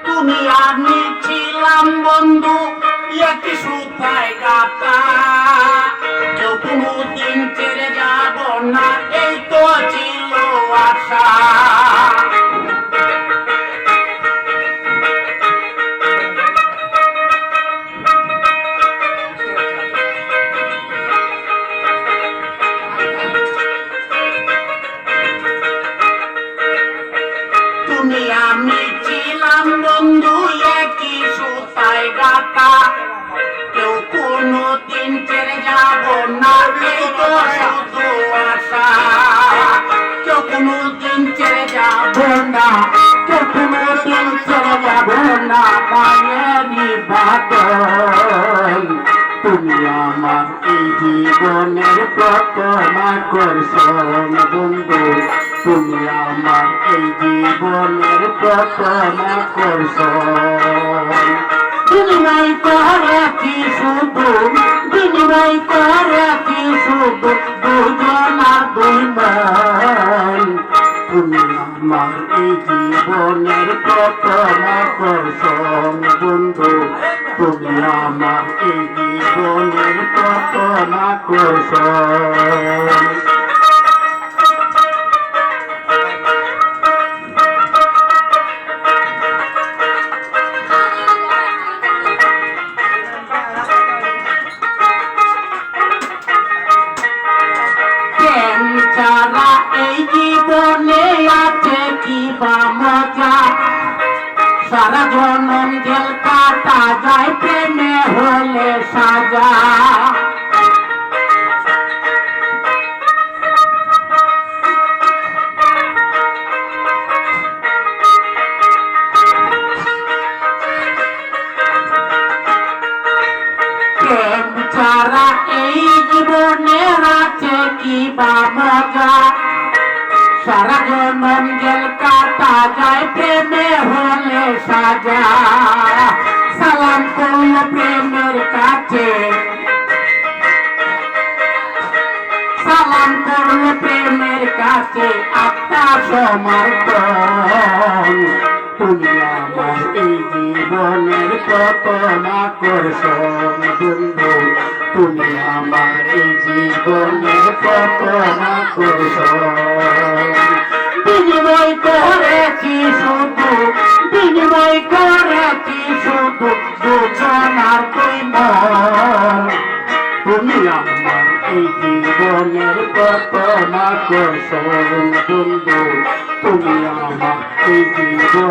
তুমি আমি ছিলাম বন্ধু একই সুতায় গাতা, কেউ কোনোদিন ছেড়ে যাব না, এই তো ছিল আশা। তুমি আমি ছিলাম বন্ধু একই সুতায় গাতা, কেউ কোনোদিন ছেড়ে যাব না, এই তো শুধু আশা। কেউ কোনোদিন ছেড়ে যাব না, কেউ কোনোদিন ছেড়ে যাব না, মায়েরই বাদল। তুমি আমার এই জীবনের প্রথম আকর্ষণ বন্ধু, তুমি আমার এই জীবনের প্রথম আকর্ষণ। বিনিময় করেছি শুধু, বিনিময় করেছি শুধু দুজনার দুই মন। তুমি আমার এই জীবনের প্রথম আকর্ষণ বন্ধু, তুমি আমার এই জীবনের প্রথম আকর্ষণ। ছাড়া এই জীবনে আছে কি বা মজা, সারা জনম জেল কাটা যায় প্রেমে হলে সাজা। প্রেম ছাড়া এই জীবনে আছে কি বা মজা, সারা জনম জেল কাটা যায় প্রেমে হলে সাজা। সালাম করল প্রেমের কাছে, সালাম করল প্রেমের কাছে আত্মা সমর্পণ। তুমি আমার এই জীবনের প্রথম আকর্ষণ বন্ধু, তুমি আমার এই জীবনের প্রথম আকর্ষণ। বিনিময় করেছি শুধু, বিনিময় করেছি শুধু দুজনার দুই মন। তুমি আমার এই জীবনের প্রথম আকর্ষণ বন্ধু, তুমি আমার এই জীবন